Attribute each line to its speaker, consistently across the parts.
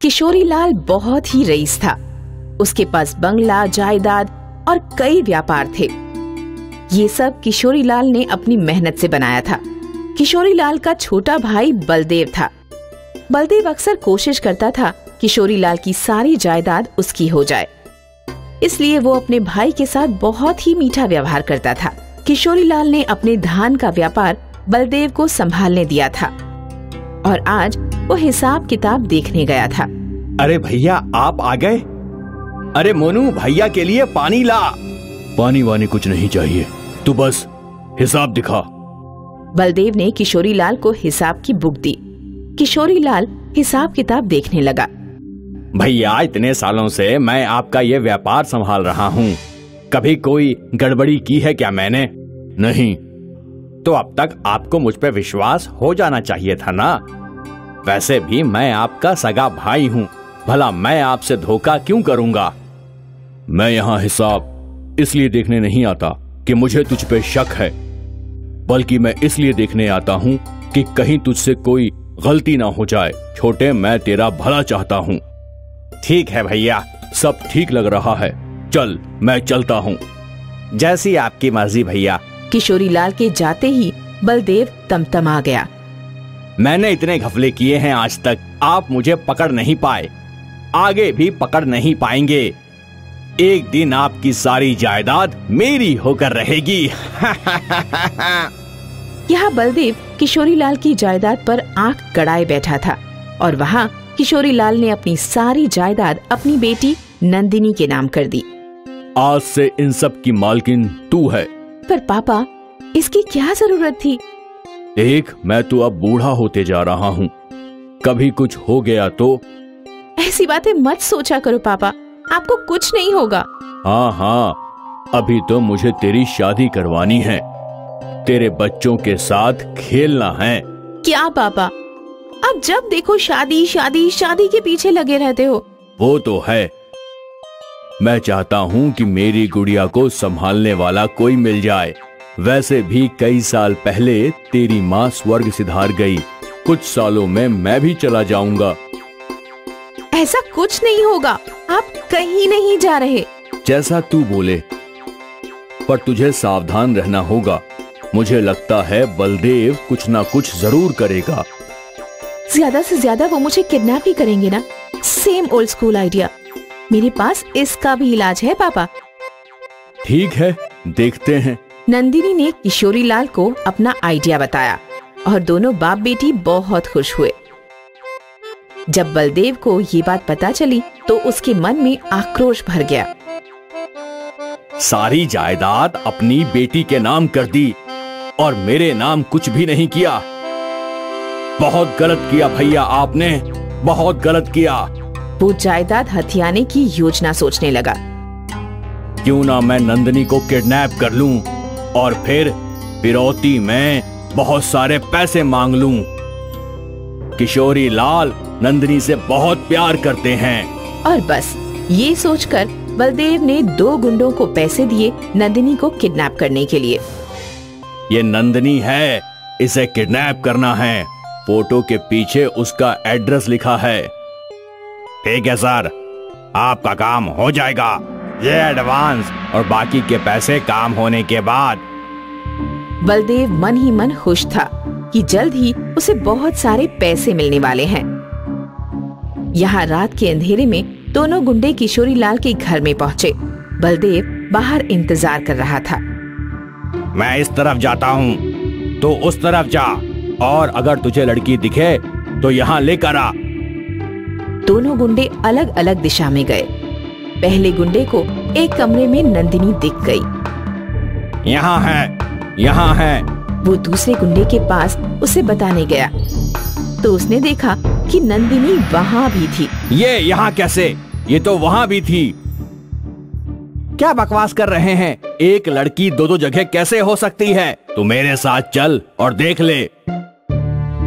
Speaker 1: किशोरी लाल बहुत ही रईस था। उसके पास बंगला, जायदाद और कई व्यापार थे। ये सब किशोरी लाल ने अपनी मेहनत से बनाया था। किशोरी लाल का छोटा भाई बलदेव था। बलदेव अक्सर कोशिश करता था किशोरी लाल की सारी जायदाद उसकी हो जाए, इसलिए वो अपने भाई के साथ बहुत ही मीठा व्यवहार करता था। किशोरी लाल ने अपने धान का व्यापार बलदेव को संभालने दिया था और आज वो हिसाब किताब देखने गया था।
Speaker 2: अरे भैया, आप आ गए? अरे मोनू, भैया के लिए पानी ला। पानी वानी कुछ नहीं चाहिए, तू बस हिसाब दिखा।
Speaker 1: बलदेव ने किशोरी लाल को हिसाब की बुक दी। किशोरी लाल हिसाब किताब देखने लगा।
Speaker 2: भैया, इतने सालों से मैं आपका ये व्यापार संभाल रहा हूँ, कभी कोई गड़बड़ी की है क्या मैंने? नहीं। तो अब तक आपको मुझ पे विश्वास हो जाना चाहिए था ना। वैसे भी मैं आपका सगा भाई हूँ, भला मैं आपसे धोखा क्यों करूँगा? मैं यहाँ हिसाब इसलिए देखने नहीं आता कि मुझे तुझ पे शक है, बल्कि मैं इसलिए देखने आता हूँ कि कहीं तुझसे कोई गलती ना हो जाए। छोटे, मैं तेरा भला चाहता हूँ। ठीक है भैया, सब ठीक लग रहा है। चल, मैं चलता हूँ। जैसी आपकी मर्जी भैया।
Speaker 1: किशोरी लाल के जाते ही बलदेव तमतमा गया।
Speaker 2: मैंने इतने घपले किए हैं आज तक, आप मुझे पकड़ नहीं पाए, आगे भी पकड़ नहीं पाएंगे। एक दिन आपकी सारी जायदाद मेरी होकर रहेगी।
Speaker 1: यहाँ बलदेव किशोरी लाल की जायदाद पर आंख गड़ाए बैठा था और वहाँ किशोरी लाल ने अपनी सारी जायदाद अपनी बेटी नंदिनी के नाम कर दी।
Speaker 2: आज से इन सब की मालकिन तू है।
Speaker 1: पर पापा, इसकी क्या जरूरत थी?
Speaker 2: देख, मैं तो अब बूढ़ा होते जा रहा हूँ, कभी कुछ हो गया तो।
Speaker 1: ऐसी बातें मत सोचा करो पापा, आपको कुछ नहीं होगा।
Speaker 2: हाँ हाँ, अभी तो मुझे तेरी शादी करवानी है, तेरे बच्चों के साथ खेलना है।
Speaker 1: क्या पापा, अब जब देखो शादी शादी शादी के पीछे लगे रहते हो।
Speaker 2: वो तो है, मैं चाहता हूँ कि मेरी गुड़िया को संभालने वाला कोई मिल जाए। वैसे भी कई साल पहले तेरी माँ स्वर्ग सिधार गई, कुछ सालों में मैं भी चला जाऊंगा।
Speaker 1: ऐसा कुछ नहीं होगा, आप कहीं नहीं जा रहे।
Speaker 2: जैसा तू बोले, पर तुझे सावधान रहना होगा। मुझे लगता है बलदेव कुछ ना कुछ जरूर करेगा।
Speaker 1: ज्यादा से ज्यादा वो मुझे किडनैप ही करेंगे ना। Same old school idea. मेरे पास इसका भी इलाज है पापा।
Speaker 2: ठीक है, देखते हैं।
Speaker 1: नंदिनी ने किशोरी लाल को अपना आइडिया बताया और दोनों बाप बेटी बहुत खुश हुए। जब बलदेव को ये बात पता चली तो उसके मन में आक्रोश भर गया।
Speaker 2: सारी जायदाद अपनी बेटी के नाम कर दी और मेरे नाम कुछ भी नहीं किया। बहुत गलत किया भैया, आपने बहुत गलत किया।
Speaker 1: वो जायदाद हथियाने की योजना सोचने लगा।
Speaker 2: क्यों ना मैं नंदिनी को किडनैप कर लूं और फिर फिरौती में बहुत सारे पैसे मांग लूं। किशोरी लाल नंदिनी से बहुत प्यार करते हैं।
Speaker 1: और बस ये सोचकर बलदेव ने 2 गुंडों को पैसे दिए नंदिनी को किडनैप करने के लिए।
Speaker 2: ये नंदिनी है, इसे किडनैप करना है। फोटो के पीछे उसका एड्रेस लिखा है। ठीक है सर, आपका काम हो जाएगा। ये एडवांस और बाकी के पैसे काम होने के बाद।
Speaker 1: बलदेव मन ही मन खुश था कि जल्द ही उसे बहुत सारे पैसे मिलने वाले हैं। यहाँ रात के अंधेरे में दोनों गुंडे किशोरी लाल के घर में पहुँचे। बलदेव बाहर इंतजार कर रहा था।
Speaker 2: मैं इस तरफ जाता हूँ, तो उस तरफ जा, और अगर तुझे लड़की दिखे तो यहाँ लेकर आ।
Speaker 1: दोनों गुंडे अलग अलग दिशा में गए। पहले गुंडे को एक कमरे में नंदिनी दिख गई।
Speaker 2: यहाँ है, यहाँ है।
Speaker 1: वो दूसरे गुंडे के पास उसे बताने गया तो उसने देखा कि नंदिनी वहाँ भी थी।
Speaker 2: ये यहाँ कैसे? ये तो वहाँ भी थी। क्या बकवास कर रहे हैं? एक लड़की 2 जगह कैसे हो सकती है? तू मेरे साथ चल और देख ले।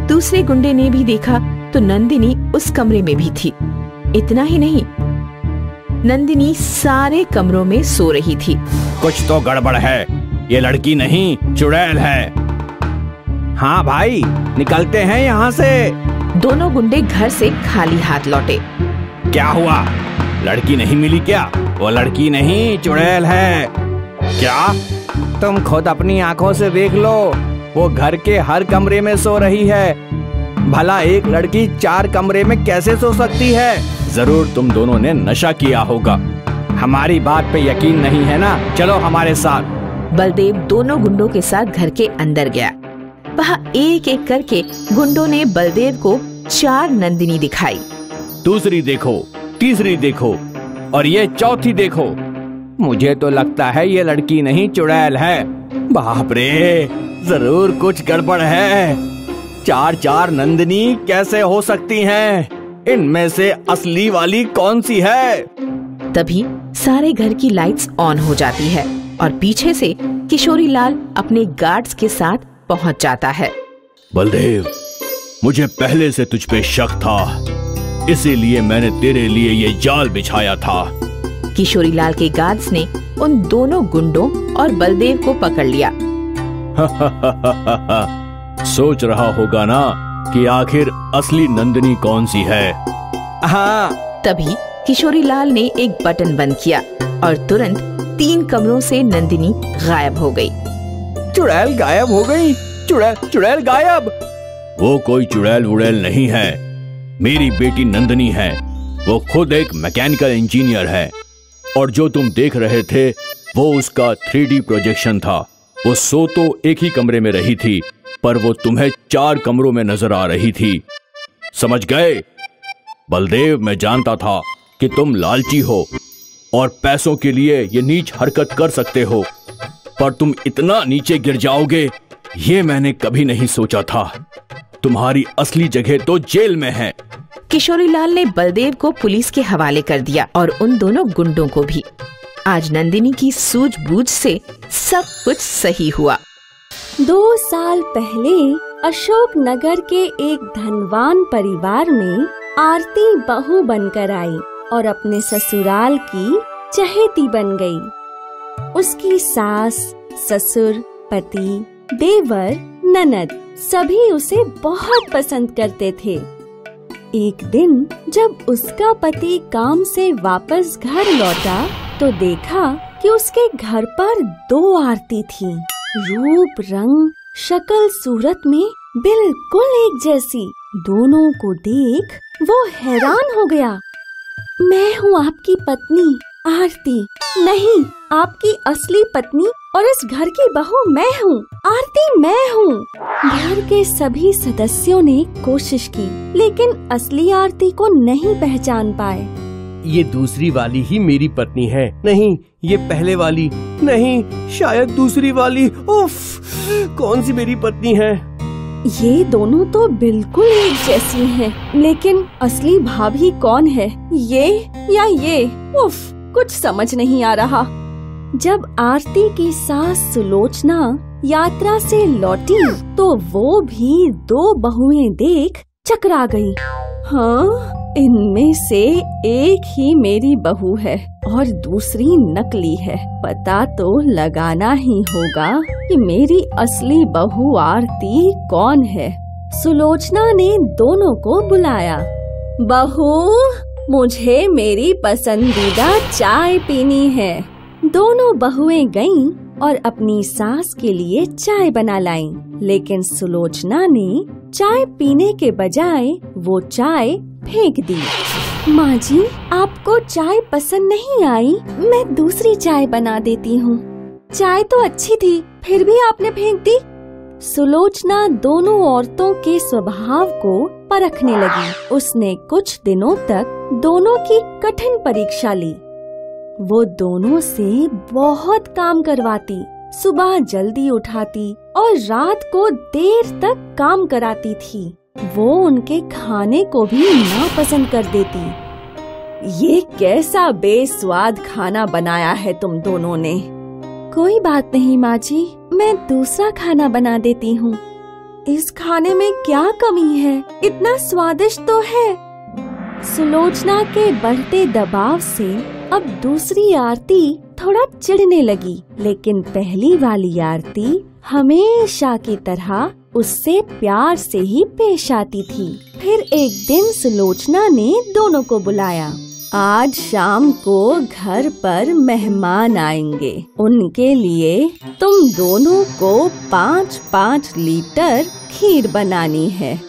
Speaker 1: दूसरे गुंडे ने भी देखा तो नंदिनी उस कमरे में भी थी। इतना ही नहीं, नंदिनी सारे कमरों में सो रही थी।
Speaker 2: कुछ तो गड़बड़ है, ये लड़की नहीं चुड़ैल है। हाँ भाई, निकलते हैं यहाँ से।
Speaker 1: दोनों गुंडे घर से खाली हाथ लौटे।
Speaker 2: क्या हुआ? लड़की नहीं मिली क्या? वो लड़की नहीं, चुड़ैल है। क्या? तुम खुद अपनी आंखों से देख लो, वो घर के हर कमरे में सो रही है। भला एक लड़की 4 कमरे में कैसे सो सकती है? जरूर तुम दोनों ने नशा किया होगा। हमारी बात पे यकीन नहीं है ना? चलो हमारे साथ।
Speaker 1: बलदेव दोनों गुंडों के साथ घर के अंदर गया। वहाँ एक एक करके गुंडों ने बलदेव को 4 नंदिनी दिखाई।
Speaker 2: दूसरी देखो, तीसरी देखो और ये चौथी देखो। मुझे तो लगता है ये लड़की नहीं, चुड़ैल है। बाप रे, जरूर कुछ गड़बड़ है। 4 नंदिनी कैसे हो सकती हैं? इनमें से असली वाली कौन सी है?
Speaker 1: तभी सारे घर की लाइट्स ऑन हो जाती है और पीछे से किशोरी लाल अपने गार्ड्स के साथ पहुंच जाता है।
Speaker 2: बलदेव, मुझे पहले से तुझ पे शक था, इसीलिए मैंने तेरे लिए ये जाल बिछाया था।
Speaker 1: किशोरी लाल के गार्ड्स ने उन दोनों गुंडों और बलदेव को पकड़ लिया।
Speaker 2: सोच रहा होगा ना कि आखिर असली नंदिनी कौन सी है? हाँ।
Speaker 1: तभी किशोरी लाल ने एक बटन बंद किया और तुरंत 3 कमरों से नंदिनी गायब हो गई।
Speaker 2: चुड़ैल गायब हो गई? चुड़ैल गायब? वो कोई चुड़ैल वुड़ैल नहीं है, मेरी बेटी नंदिनी है। वो खुद एक मैकेनिकल इंजीनियर है और जो तुम देख रहे थे वो उसका 3D प्रोजेक्शन था। वो सो तो एक ही कमरे में रही थी, पर वो तुम्हें 4 कमरों में नजर आ रही थी। समझ गए? बलदेव, मैं जानता था कि तुम लालची हो और पैसों के लिए ये नीच हरकत कर सकते हो, पर तुम इतना नीचे गिर जाओगे ये मैंने कभी नहीं सोचा था। तुम्हारी असली जगह तो जेल में है।
Speaker 1: किशोरी लाल ने बलदेव को पुलिस के हवाले कर दिया और उन दोनों गुंडों को भी। आज नंदिनी की सूझबूझ से सब कुछ सही हुआ।
Speaker 3: 2 साल पहले अशोक नगर के एक धनवान परिवार में आरती बहू बनकर आई और अपने ससुराल की चहेती बन गई। उसकी सास, ससुर, पति, देवर, ननद सभी उसे बहुत पसंद करते थे। एक दिन जब उसका पति काम से वापस घर लौटा तो देखा कि उसके घर पर 2 आरती थी। रूप, रंग, शक्ल, सूरत में बिल्कुल एक जैसी। दोनों को देख वो हैरान हो गया। मैं हूँ आपकी पत्नी आरती। नहीं, आपकी असली पत्नी और इस घर की बहू मैं हूँ। आरती मैं हूँ। घर के सभी सदस्यों ने कोशिश की लेकिन असली आरती को नहीं पहचान पाए।
Speaker 4: ये दूसरी वाली ही मेरी पत्नी है। नहीं, ये पहले वाली नहीं, शायद दूसरी वाली। उफ, कौन सी मेरी पत्नी है?
Speaker 3: ये दोनों तो बिल्कुल एक जैसी हैं, लेकिन असली भाभी कौन है, ये या ये? उफ, कुछ समझ नहीं आ रहा। जब आरती की सास सुलोचना यात्रा से लौटी तो वो भी 2 बहुएं देख चकरा गई। हाँ, इनमें से एक ही मेरी बहू है और दूसरी नकली है। पता तो लगाना ही होगा कि मेरी असली बहू आरती कौन है। सुलोचना ने दोनों को बुलाया। बहू, मुझे मेरी पसंदीदा चाय पीनी है। दोनों बहुएं गईं और अपनी सास के लिए चाय बना लाईं, लेकिन सुलोचना ने चाय पीने के बजाय वो चाय फेंक दी। माँ जी, आपको चाय पसंद नहीं आई? मैं दूसरी चाय बना देती हूँ। चाय तो अच्छी थी, फिर भी आपने फेंक दी। सुलोचना दोनों औरतों के स्वभाव को परखने लगी। उसने कुछ दिनों तक दोनों की कठिन परीक्षा ली। वो दोनों से बहुत काम करवाती, सुबह जल्दी उठाती और रात को देर तक काम कराती थी। वो उनके खाने को भी नापसंद कर देती। ये कैसा बेस्वाद खाना बनाया है तुम दोनों ने। कोई बात नहीं माँ जी, मैं दूसरा खाना बना देती हूँ। इस खाने में क्या कमी है? इतना स्वादिष्ट तो है। सुलोचना के बढ़ते दबाव से अब दूसरी आरती थोड़ा चिढ़ने लगी, लेकिन पहली वाली आरती हमेशा की तरह उससे प्यार से ही पेश आती थी। फिर एक दिन सुलोचना ने दोनों को बुलाया। आज शाम को घर पर मेहमान आएंगे, उनके लिए तुम दोनों को 5-5 लीटर खीर बनानी है।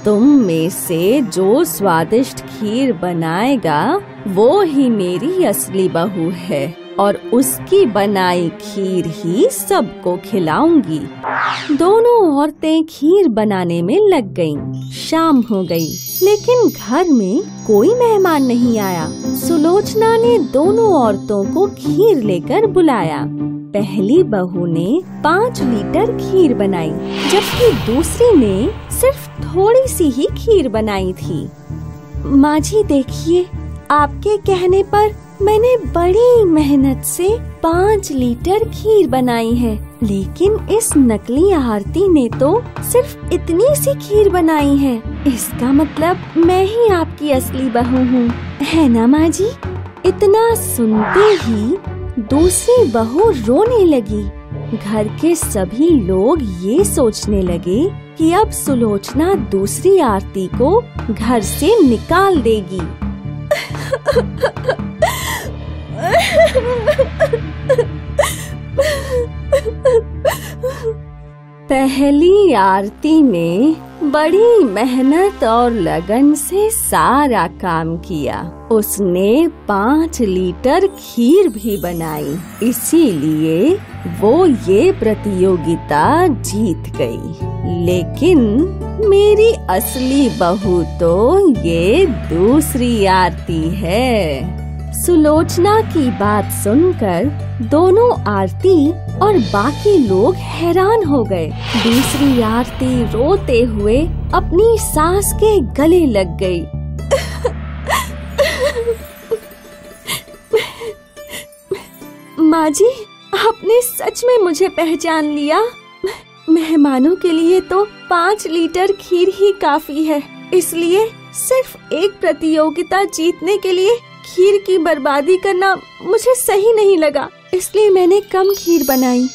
Speaker 3: तुम में से जो स्वादिष्ट खीर बनाएगा वो ही मेरी असली बहू है और उसकी बनाई खीर ही सबको खिलाऊंगी। दोनों औरतें खीर बनाने में लग गईं। शाम हो गई, लेकिन घर में कोई मेहमान नहीं आया। सुलोचना ने दोनों औरतों को खीर लेकर बुलाया। पहली बहू ने 5 लीटर खीर बनाई, जबकि दूसरी ने सिर्फ थोड़ी सी ही खीर बनाई थी। माँ जी देखिए, आपके कहने पर मैंने बड़ी मेहनत से 5 लीटर खीर बनाई है, लेकिन इस नकली आरती ने तो सिर्फ इतनी सी खीर बनाई है। इसका मतलब मैं ही आपकी असली बहू हूँ, है ना माँ जी? इतना सुनते ही दूसरी बहू रोने लगी। घर के सभी लोग ये सोचने लगे कि अब सुलोचना दूसरी आरती को घर से निकाल देगी। पहली आरती ने बड़ी मेहनत और लगन से सारा काम किया। उसने 5 लीटर खीर भी बनाई, इसीलिए वो ये प्रतियोगिता जीत गई। लेकिन मेरी असली बहू तो ये दूसरी आरती है। सुलोचना की बात सुनकर दोनों आरती और बाकी लोग हैरान हो गए। दूसरी आरती रोते हुए अपनी सास के गले लग गई। माँ जी, आपने सच में मुझे पहचान लिया। मेहमानों के लिए तो 5 लीटर खीर ही काफी है, इसलिए सिर्फ एक प्रतियोगिता जीतने के लिए खीर की बर्बादी करना मुझे सही नहीं लगा, इसलिए मैंने कम खीर बनाई।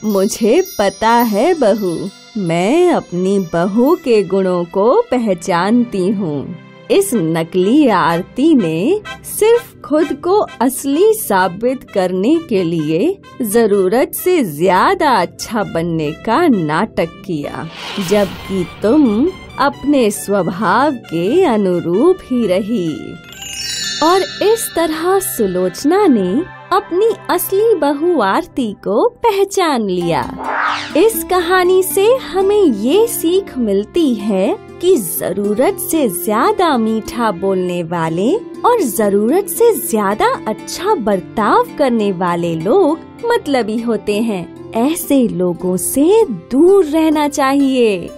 Speaker 3: मुझे पता है बहू, मैं अपनी बहू के गुणों को पहचानती हूँ। इस नकली आरती ने सिर्फ खुद को असली साबित करने के लिए जरूरत से ज्यादा अच्छा बनने का नाटक किया, जबकि तुम अपने स्वभाव के अनुरूप ही रही। और इस तरह सुलोचना ने अपनी असली बहू आरती को पहचान लिया। इस कहानी से हमें ये सीख मिलती है कि जरूरत से ज्यादा मीठा बोलने वाले और जरूरत से ज्यादा अच्छा बर्ताव करने वाले लोग मतलबी होते हैं। ऐसे लोगों से दूर रहना चाहिए।